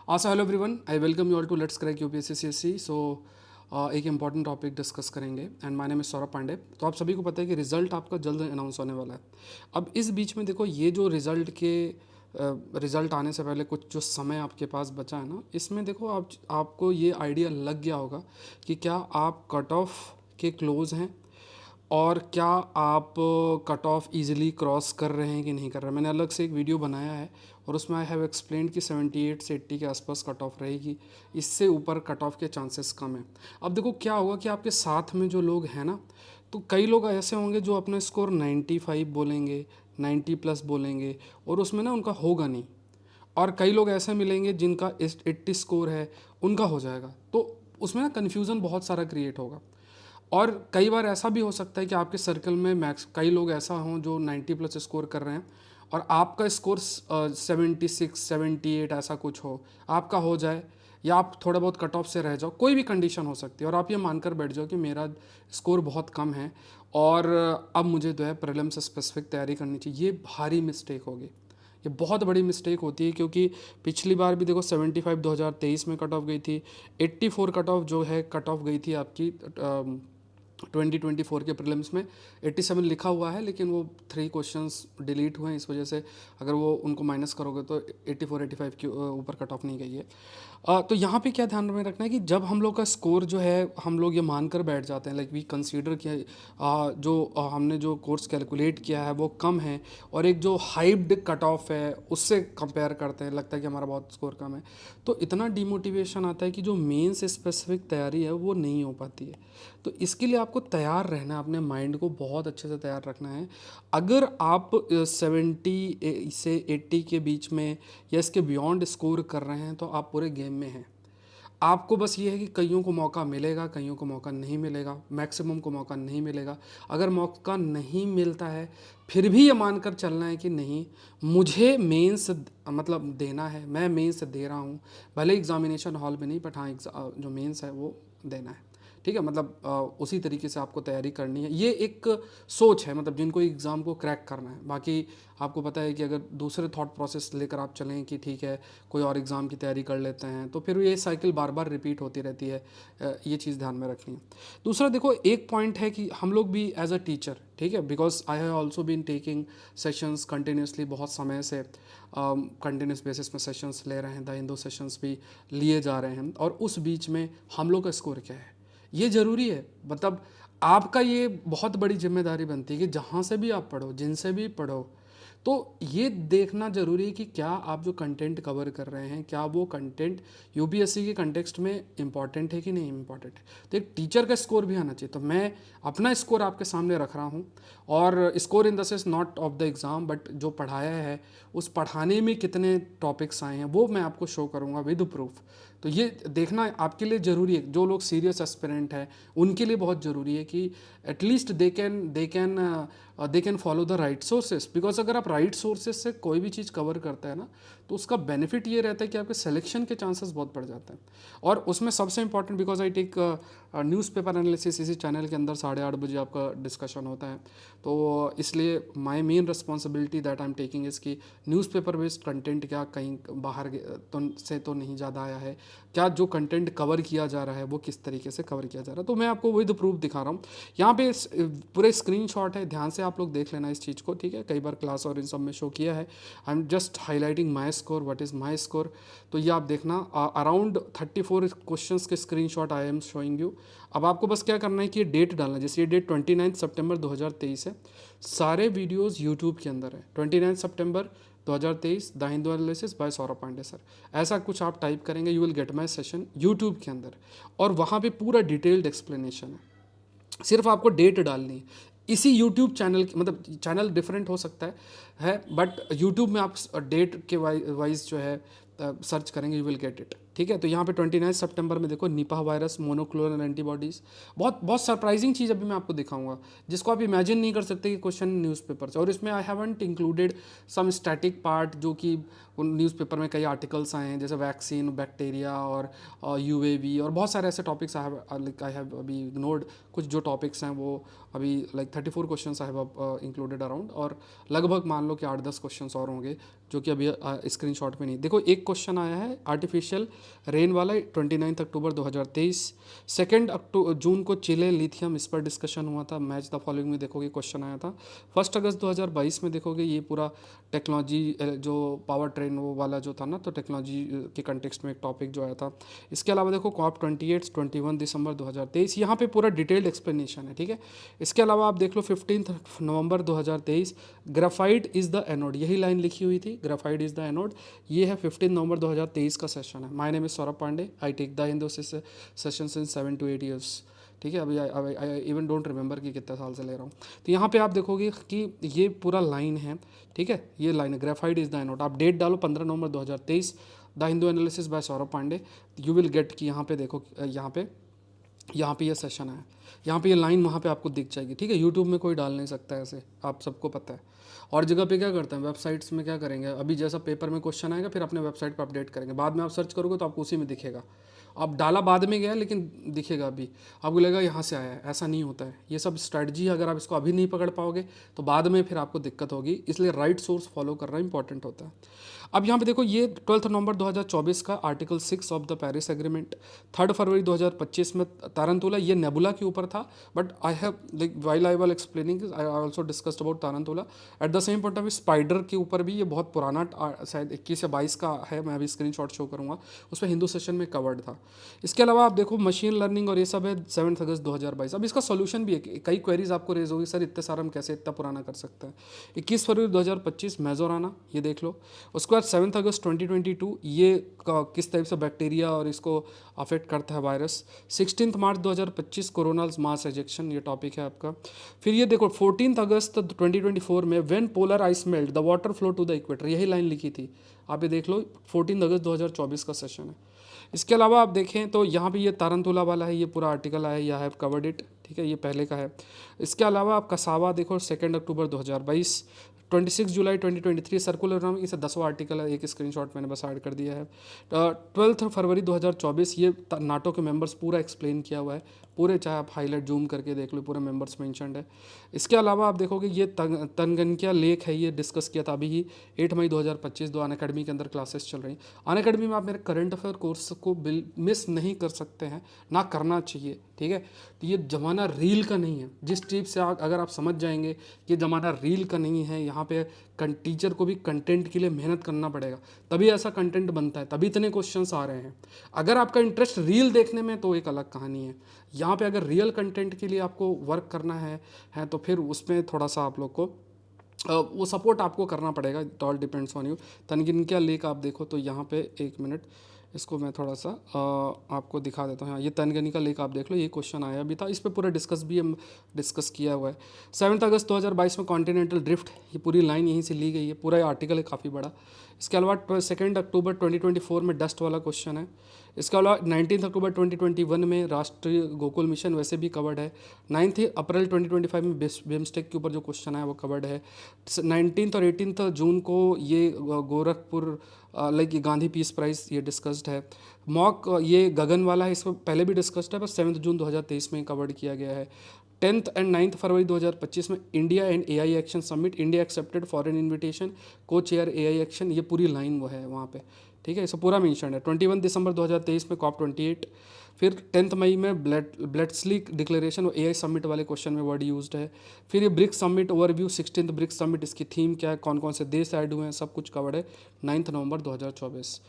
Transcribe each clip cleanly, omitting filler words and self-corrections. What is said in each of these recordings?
Asha hello everyone, I welcome you all to let's crack UPSC CSC. So एक important topic discuss करेंगे and my name is Saurabh Pandey. तो आप सभी को पता है कि रिजल्ट आपका जल्द अनाउंस होने वाला है। अब इस बीच में देखो, ये जो रिज़ल्ट आने से पहले कुछ जो समय आपके पास बचा है ना, इसमें देखो आपको ये आइडिया लग गया होगा कि क्या आप कट ऑफ के क्लोज हैं और क्या आप कट ऑफ ईजिली क्रॉस कर रहे हैं कि नहीं कर रहे हैं। मैंने अलग से एक वीडियो बनाया है और उसमें आई हैव एक्सप्लेंड कि 78 से 80 के आसपास कट ऑफ रहेगी, इससे ऊपर कट ऑफ के चांसेस कम है। अब देखो क्या होगा कि आपके साथ में जो लोग हैं ना, तो कई लोग ऐसे होंगे जो अपना स्कोर 95 बोलेंगे, 90 प्लस बोलेंगे और उसमें ना उनका होगा नहीं। और कई लोग ऐसे मिलेंगे जिनका 80 स्कोर है, उनका हो जाएगा। तो उसमें ना कन्फ्यूज़न बहुत सारा क्रिएट होगा। और कई बार ऐसा भी हो सकता है कि आपके सर्कल में मैक्स कई लोग ऐसा हों जो 90 प्लस स्कोर कर रहे हैं और आपका स्कोर 76 78 ऐसा कुछ हो, आपका हो जाए या आप थोड़ा बहुत कट ऑफ से रह जाओ, कोई भी कंडीशन हो सकती है और आप ये मानकर बैठ जाओ कि मेरा स्कोर बहुत कम है और अब मुझे जो है प्रीलिम से स्पेसिफिक तैयारी करनी चाहिए। ये भारी मिस्टेक होगी, ये बहुत बड़ी मिस्टेक होती है, क्योंकि पिछली बार भी देखो 75 2023 में कट ऑफ गई थी, 84 कट ऑफ जो है कट ऑफ गई थी आपकी 2024 के प्रीलिम्स में। 87 लिखा हुआ है लेकिन वो 3 क्वेश्चंस डिलीट हुए हैं, इस वजह से अगर वो उनको माइनस करोगे तो 84 85 के ऊपर कट ऑफ नहीं गई है। तो यहाँ पे क्या ध्यान में रखना है कि जब हम लोग का स्कोर जो है हम लोग ये मानकर बैठ जाते हैं, लाइक वी कंसीडर कि हमने जो कोर्स कैलकुलेट किया है वो कम है और एक जो हाइप्ड कट ऑफ है उससे कंपेयर करते हैं, लगता है कि हमारा बहुत स्कोर कम है, तो इतना डिमोटिवेशन आता है कि जो मेन से स्पेसिफिक तैयारी है वो नहीं हो पाती है। तो इसके लिए आपको तैयार रहना है, अपने माइंड को बहुत अच्छे से तैयार रखना है। अगर आप 70 से 80 के बीच में या इसके बियॉन्ड स्कोर कर रहे हैं तो आप पूरे गेम में हैं। आपको बस ये है कि कईयों को मौका मिलेगा, कईयों को मौका नहीं मिलेगा, मैक्सिमम को मौका नहीं मिलेगा। अगर मौका नहीं मिलता है फिर भी ये मानकर चलना है कि नहीं, मुझे मेंस मतलब देना है, मैं मेंस दे रहा हूँ, भले एग्जामिनेशन हॉल में नहीं, बट हाँ जो मेंस है वो देना है। ठीक है, मतलब उसी तरीके से आपको तैयारी करनी है। ये एक सोच है, मतलब जिनको एग्ज़ाम को क्रैक करना है। बाकी आपको पता है कि अगर दूसरे थॉट प्रोसेस लेकर आप चलें कि ठीक है कोई और एग्ज़ाम की तैयारी कर लेते हैं, तो फिर ये साइकिल बार बार रिपीट होती रहती है। ये चीज़ ध्यान में रखनी है। दूसरा देखो, एक पॉइंट है कि हम लोग भी एज अ टीचर, ठीक है, because I have also been taking sessions continuously, बहुत समय से कंटिन्यूस बेसिस में सेशंस ले रहे हैं, द हिंदू सेशंस भी लिए जा रहे हैं, और उस बीच में हम लोग का स्कोर क्या है ये ज़रूरी है। मतलब आपका ये बहुत बड़ी जिम्मेदारी बनती है कि जहाँ से भी आप पढ़ो, जिनसे भी पढ़ो, तो ये देखना ज़रूरी है कि क्या आप जो कंटेंट कवर कर रहे हैं, क्या वो कंटेंट यूपीएससी के कंटेक्स्ट में इंपॉर्टेंट है कि नहीं इंपॉर्टेंट है। तो एक टीचर का स्कोर भी आना चाहिए। तो मैं अपना स्कोर आपके सामने रख रहा हूँ, और score in the sense not of the exam, but जो पढ़ाया है उस पढ़ाने में कितने टॉपिक्स आए हैं वो मैं आपको शो करूँगा विद प्रूफ। तो ये देखना आपके लिए ज़रूरी है। जो लोग सीरियस एस्पिरेंट हैं उनके लिए बहुत ज़रूरी है कि at least they can follow the right sources. Because अगर आप राइट सोर्सेस से कोई भी चीज़ कवर करते हैं ना, तो उसका बेनिफिट ये रहता है कि आपके सिलेक्शन के चांसेस बहुत बढ़ जाते हैं। और उसमें सबसे important, because I take newspaper analysis, इसी चैनल के अंदर 8:30 बजे आपका डिस्कशन होता है, तो इसलिए my main responsibility that I am taking is कि न्यूज़पेपर बेस्ड कंटेंट क्या कहीं बाहर से तो नहीं ज़्यादा आया है, क्या जो कंटेंट कवर किया जा रहा है वो किस तरीके से कवर किया जा रहा है। तो मैं आपको विद प्रूफ दिखा रहा हूँ यहाँ पे। पूरे स्क्रीनशॉट है, ध्यान से आप लोग देख लेना इस चीज़ को, ठीक है। कई बार क्लास और इन सब में शो किया है। I am just highlighting my score, what is my score. तो ये आप देखना, अराउंड 34 क्वेश्चंस के screenshot I am showing you. अब आपको बस क्या करना है कि ये डेट डालना है, जैसे ये डेट 29 सितंबर 2023 है। सारे वीडियोज़ यूट्यूब के अंदर है। 29 सितंबर 2023 the Hindu analysis by Saurabh Pandey sir, ऐसा कुछ आप टाइप करेंगे, you will get my session YouTube के अंदर, और वहाँ पे पूरा डिटेल्ड एक्सप्लेनेशन है। सिर्फ आपको डेट डालनी है इसी यूट्यूब चैनल की, मतलब चैनल डिफरेंट हो सकता है बट यूट्यूब में आप डेट के वाइज जो है सर्च करेंगे, यू विल गेट इट। ठीक है। तो यहाँ पे 29 सितंबर में देखो निपाह वायरस मोनोक्लोनल एंटीबॉडीज़, बहुत बहुत सरप्राइजिंग चीज़ अभी मैं आपको दिखाऊंगा जिसको आप इमेजिन नहीं कर सकते कि क्वेश्चन न्यूज़पेपर से। और इसमें I haven't included some static part जो कि उन न्यूज़पेपर में कई आर्टिकल्स आए हैं, जैसे वैक्सीन, बैक्टीरिया और यूएवी और बहुत सारे ऐसे टॉपिक्स आई हैव अभी इग्नोर्ड। कुछ जो टॉपिक्स हैं वो अभी like 34 questions I have included around, और लगभग मान लो कि 8-10 क्वेश्चंस और होंगे जो कि अभी स्क्रीनशॉट में नहीं। देखो एक क्वेश्चन आया है आर्टिफिशियल रेन वाला 29 अक्टूबर 2023। 2 जून को चिले लिथियम, इस पर डिस्कशन हुआ था। मैच द फॉलोइंग में देखोगे क्वेश्चन आया था। 1 अगस्त 2022 में देखोगे ये पूरा टेक्नोलॉजी जो पावर ट्रेन वो वाला जो था ना, तो टेक्नोलॉजी के कंटेक्स्ट में एक टॉपिक जो आया था। इसके अलावा देखो COP 28 21 दिसंबर 2023, यहाँ पे पूरा डिटेल्ड एक्सप्लेनेशन है, ठीक है। इसके अलावा आप देख लो 15 नवंबर 2023, ग्राफाइट इज़ द एनोड, यही लाइन लिखी हुई थी, ग्राफाइट इज़ द एनोड। ये है 15 नवंबर 2023 का सेशन है। My name is Saurabh Pandey, I take the Hindu session since 7 to 8 years, ठीक है। अभी आई इवन डोंट रिमेंबर कि कितने साल से ले रहा हूँ। तो यहाँ पे आप देखोगे कि ये पूरा लाइन है, ठीक है। ये लाइन है ग्राफाइट इज़ द एनोड। आप डेट डालो 15 नवंबर 2023, the Hindu analysis by Saurabh Pandey. You will get कि यहाँ पे देखो, यहाँ पे ये सेशन है, यहाँ पे ये लाइन वहाँ पे आपको दिख जाएगी, ठीक है। यूट्यूब में कोई डाल नहीं सकता ऐसे, आप सबको पता है। और जगह पे क्या करते हैं, वेबसाइट्स में क्या करेंगे, अभी जैसा पेपर में क्वेश्चन आएगा फिर अपने वेबसाइट पे अपडेट करेंगे, बाद में आप सर्च करोगे तो आपको उसी में दिखेगा। आप डाला बाद में गया लेकिन दिखेगा अभी, आपको लगेगा यहाँ से आया है, ऐसा नहीं होता है। ये सब स्ट्रैटेजी अगर आप इसको अभी नहीं पकड़ पाओगे तो बाद में फिर आपको दिक्कत होगी, इसलिए राइट सोर्स फॉलो करना इंपॉर्टेंट होता है। अब यहाँ पे देखो ये 12 नवंबर 2024 का article 6 of the Paris agreement. 3 फरवरी 2025 में तारंतुला, ये नेबुला के ऊपर था, but I have like while I was explaining I also discussed about Tarantula. At the same point of spider के ऊपर भी, ये बहुत पुराना शायद 21 या 22 का है, मैं अभी स्क्रीनशॉट शो करूँगा, उस पर हिंदू सेशन में कवर्ड था। इसके अलावा आप देखो मशीन लर्निंग और ये सब है 7 अगस्त 2022। अब इसका सोल्यूशन भी है, कई क्वेरीज आपको रेज होगी, सर इतने सारा हम कैसे इतना पुराना कर सकते हैं। 21 फरवरी 2025 मेजोराना, ये देख लो। उसके बाद 7 अगस्त 2022, ये किस टाइप से बैक्टीरिया और इसको अफेक्ट करता है वायरस। 16 मार्च 2025 कोरोना मास एजेक्शन, ये टॉपिक है आपका। फिर ये देखो 14 अगस्त 2024 में when polar ice melt the water flow to the equator, यही लाइन लिखी थी, आप ये देख लो। 14 अगस्त 2024 का सेशन है। इसके अलावा आप देखें तो यहाँ पे ये तारंतुला वाला है, ये पूरा आर्टिकल आया है, आई हैव कवर्ड इट, ठीक है, ये पहले का है। इसके अलावा आप कसावा देखो 2 अक्टूबर 2022। 26 जुलाई 2023 सर्कुलर नाम, इसे 10वां आर्टिकल है, एक स्क्रीनशॉट मैंने बस ऐड कर दिया है। 12 फरवरी 2024, ये नाटो के मेंबर्स पूरा एक्सप्लेन किया हुआ है, पूरे, चाहे आप हाईलाइट जूम करके देख लो, पूरे मेंबर्स मेंशनड है। इसके अलावा आप देखोगे ये तनगनकिया लेक है, ये डिस्कस किया था अभी ही 8 मई 2025, दो अनअकैडमी के अंदर क्लासेस चल रही हैं। अनअकैडमी में आप मेरे करंट अफेयर कोर्स को मिस नहीं कर सकते हैं, ना करना चाहिए, ठीक है। तो ये ज़माना रील का नहीं है, जिस टिप से अगर आप समझ जाएंगे कि ये ज़माना रील का नहीं है, यहाँ पे टीचर को भी कंटेंट के लिए मेहनत करना पड़ेगा, तभी ऐसा कंटेंट बनता है, तभी इतने क्वेश्चंस आ रहे हैं। अगर आपका इंटरेस्ट रील देखने में तो एक अलग कहानी है, यहाँ पे अगर रियल कंटेंट के लिए आपको वर्क करना है तो फिर उसमें थोड़ा सा आप लोग को वो सपोर्ट आपको करना पड़ेगा। It all depends on you. Tanganyika lake आप देखो तो यहाँ पे, एक मिनट, इसको मैं थोड़ा सा आपको दिखा देता हूँ। हाँ, ये तनगनिका लेक आप देख लो, ये क्वेश्चन आया भी था, इस पर पूरा डिस्कस किया हुआ है। 7 अगस्त 2022 में कॉन्टिनेंटल ड्रिफ्ट, ये पूरी लाइन यहीं से ली गई है, पूरा आर्टिकल है काफ़ी बड़ा। इसके अलावा 2 अक्टूबर 2024 में डस्ट वाला क्वेश्चन है। इसके अलावा 19 अक्टूबर 2021 में राष्ट्रीय गोकुल मिशन वैसे भी कवर्ड है। 9 अप्रैल 2025 में बिम्स्टेक के ऊपर जो क्वेश्चन है वो कवर्ड है। 19 और 18 जून को ये Gorakhpur like Gandhi peace prize, ये डिस्कस्ड है। मॉक ये गगन वाला है, इसको पहले भी डिस्कस्ड है, बस 7 जून 2023 में कवर्ड किया गया है। 10 और 9 फरवरी 2025 में India and AI action summit, India accepted foreign invitation, को चेयर एआई एक्शन, ये पूरी लाइन वो है वहाँ पे, ठीक है, इसे पूरा मेंशन है। 21 दिसंबर 2023 में COP 28। फिर 10 मई में ब्लेट्सली डिक्लेरेशन और एआई समिट वाले क्वेश्चन में वर्ड यूज्ड है। फिर ये BRICS summit overview, 16th BRICS summit, इसकी थीम क्या है, कौन कौन से देश ऐड हुए हैं, सब कुछ कवर्ड है 9 नवंबर 2024।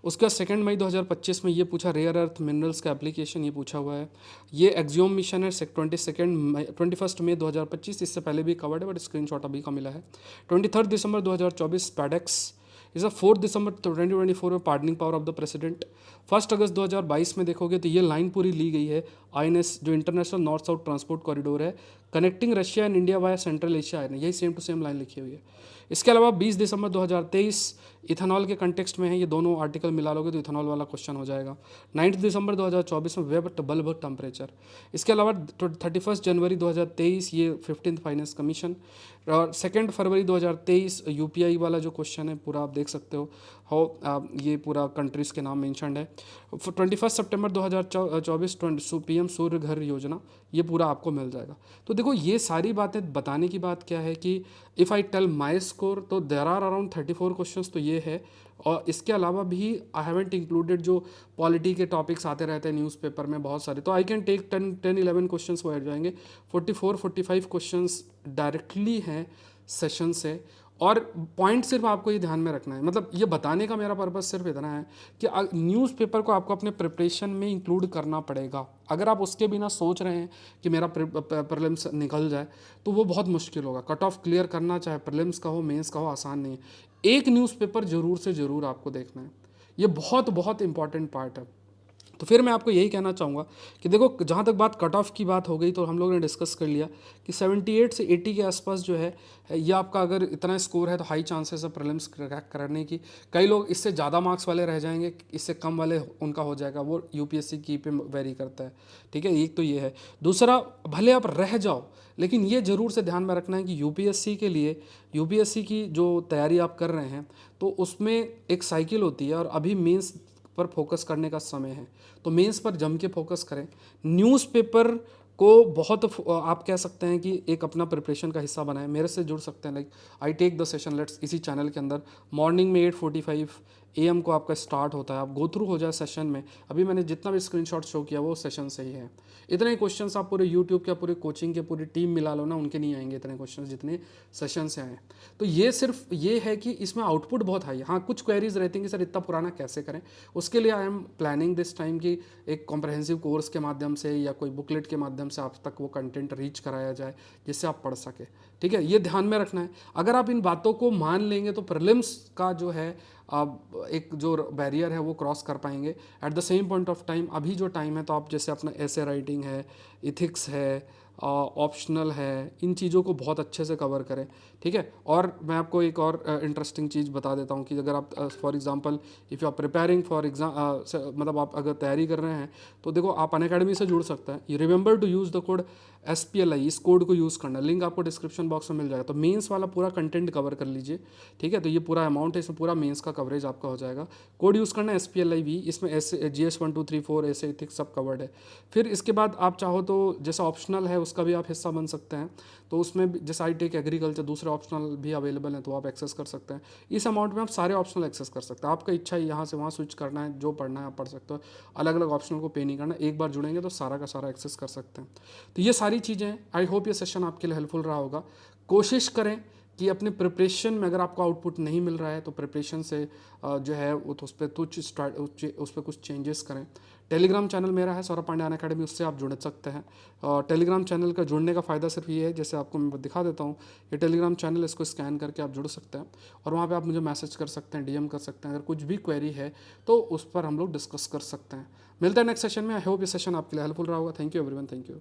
उसका 2 मई 2025 में ये पूछा रेयर अर्थ मिनरल्स का एप्लीकेशन, ये पूछा हुआ है। ये एक्जियोम मिशन है 21 मई 2025, इससे पहले भी कवर्ड है बट स्क्रीनशॉट अभी का मिला है। 23 दिसंबर 2024 पैडेक्स। इस 4 दिसंबर 2024 में pardoning power of the president. 1 अगस्त 2022 में देखोगे तो ये लाइन पूरी ली गई है, INS जो international north south transport corridor है, connecting Russia and India via central Asia है, यही सेम टू सेम लाइन लिखी हुई है। इसके अलावा 20 दिसंबर 2023 इथेनॉल के कंटेक्स्ट में है, ये दोनों आर्टिकल मिला लोगे तो इथेनॉल वाला क्वेश्चन हो जाएगा। 9 दिसंबर 2024 में वेब बल्ब टेम्परेचर। इसके अलावा 31 जनवरी 2023 ये 15th फाइनेंस कमीशन, और 2 फरवरी 2023 UPI वाला जो क्वेश्चन है पूरा आप देख सकते हो, ये पूरा कंट्रीज़ के नाम मेंशनड है। 21 सितंबर 2024 PM सूर्य घर योजना, ये पूरा आपको मिल जाएगा। तो देखो ये सारी बातें बताने की बात क्या है कि if I tell my score तो देर आर अराउंड 34 क्वेश्चंस तो ये है, और इसके अलावा भी आई हैवेंट इंक्लूडेड जो पॉलिटी के टॉपिक्स आते रहते हैं न्यूज़पेपर में बहुत सारे, तो आई कैन टेक 10-11 क्वेश्चंस वो हट जाएंगे। 44-45 क्वेश्चंस डायरेक्टली हैं सेशन से, और पॉइंट सिर्फ आपको ये ध्यान में रखना है, मतलब ये बताने का मेरा पर्पस सिर्फ इतना है कि न्यूज़पेपर को आपको अपने प्रिपरेशन में इंक्लूड करना पड़ेगा। अगर आप उसके बिना सोच रहे हैं कि मेरा प्रीलिम्स निकल जाए तो वो बहुत मुश्किल होगा। कट ऑफ क्लियर करना चाहे प्रीलिम्स का हो मेंस का हो आसान नहीं है। एक न्यूज़पेपर ज़रूर से ज़रूर आपको देखना है, ये बहुत बहुत इंपॉर्टेंट पार्ट है। तो फिर मैं आपको यही कहना चाहूँगा कि देखो जहाँ तक बात कट ऑफ की बात हो गई तो हम लोगों ने डिस्कस कर लिया कि 78 से 80 के आसपास जो है ये आपका अगर इतना स्कोर है तो हाई चांसेस है प्रीलिम्स क्रैक करने की। कई लोग इससे ज़्यादा मार्क्स वाले रह जाएंगे, इससे कम वाले उनका हो जाएगा, वो UPSC की पे वेरी करता है। ठीक है, एक तो ये है। दूसरा, भले आप रह जाओ लेकिन ये ज़रूर से ध्यान में रखना है कि UPSC के लिए, UPSC की जो तैयारी आप कर रहे हैं तो उसमें एक साइकिल होती है, और अभी मेंस पर फोकस करने का समय है, तो मेंस पर जम के फोकस करें। न्यूज़पेपर को बहुत आप कह सकते हैं कि एक अपना प्रिपरेशन का हिस्सा बनाएं, मेरे से जुड़ सकते हैं। Like I take the session let's इसी चैनल के अंदर मॉर्निंग में 8:45 AM को आपका स्टार्ट होता है, आप गो थ्रू हो जाए सेशन में। अभी मैंने जितना भी स्क्रीनशॉट शो किया वो सेशन से ही है। इतने ही क्वेश्चंस आप पूरे यूट्यूब के, पूरे कोचिंग के, पूरी टीम मिला लो ना, उनके नहीं आएंगे इतने क्वेश्चंस जितने सेशन से आए। तो ये सिर्फ ये है कि इसमें आउटपुट बहुत हाई है। हाँ, कुछ क्वेरीज रहती हैं कि सर इतना पुराना कैसे करें, उसके लिए I am planning this time कि एक कॉम्प्रहेंसिव कोर्स के माध्यम से या कोई बुकलेट के माध्यम से आप तक वो कंटेंट रीच कराया जाए जिससे आप पढ़ सके। ठीक है, ये ध्यान में रखना है। अगर आप इन बातों को मान लेंगे तो प्रीलिम्स का जो है आप एक जो बैरियर है वो क्रॉस कर पाएंगे। Eight the same point of time अभी जो टाइम है तो आप जैसे अपना ऐसे राइटिंग है, इथिक्स है, ऑप्शनल है, इन चीज़ों को बहुत अच्छे से कवर करें। ठीक है, और मैं आपको एक और इंटरेस्टिंग चीज़ बता देता हूँ कि अगर आप for example if you are preparing for exam, मतलब आप अगर तैयारी कर रहे हैं तो देखो आप अनअकैडमी से जुड़ सकते हैं। You remember to use the code SPLI, इस कोड को यूज़ करना, लिंक आपको डिस्क्रिप्शन बॉक्स में मिल जाएगा। तो मेंस वाला पूरा कंटेंट कवर कर लीजिए। ठीक है, तो ये पूरा अमाउंट है, इसमें पूरा मेंस का कवरेज आपका हो जाएगा। कोड यूज़ करना SPLIV, इसमें GS 1 2 3 4 ऐसे इथिक्स सब कवर्ड है। फिर इसके बाद आप चाहो तो जैसा ऑप्शनल है उसका भी आप हिस्सा बन सकते हैं, तो उसमें जैसे आई टेक एग्रीकल्चर दूसरे ऑप्शनल भी अवेलेबल हैं तो आप एक्सेस कर सकते हैं। इस अमाउंट में आप सारे ऑप्शनल एक्सेस कर सकते हैं। आपका इच्छा है यहाँ से वहाँ स्विच करना है, जो पढ़ना है आप पढ़ सकते हो, अलग अलग ऑप्शनल को पे नहीं करना। एक बार जुड़ेंगे तो सारा का सारा एक्सेस कर सकते हैं। तो ये सारी चीज़ें हैं। आई होप ये सेशन आपके लिए हेल्पफुल रहा होगा। कोशिश करें कि अपने प्रिपरेशन में अगर आपको आउटपुट नहीं मिल रहा है तो प्रिपरेशन से जो है वो तो उस पर कुछ चेंजेस करें। टेलीग्राम चैनल मेरा है सौरभ पांड्या अकेडमी, उससे आप जुड़ सकते हैं। टेलीग्राम चैनल का जुड़ने का फ़ायदा सिर्फ ये है, जैसे आपको मैं दिखा देता हूँ, ये टेलीग्राम चैनल, इसको स्कैन करके आप जुड़ सकते हैं और वहाँ पे आप मुझे मैसेज कर सकते हैं, DM कर सकते हैं। अगर कुछ भी क्वेरी है तो उस पर हम लोग डिस्कस कर सकते हैं। मिलते हैं नेक्स्ट सेशन में। आई होप ये सेशन आपके लिए हेल्पफुल रहा होगा। Thank you everyone, thank you.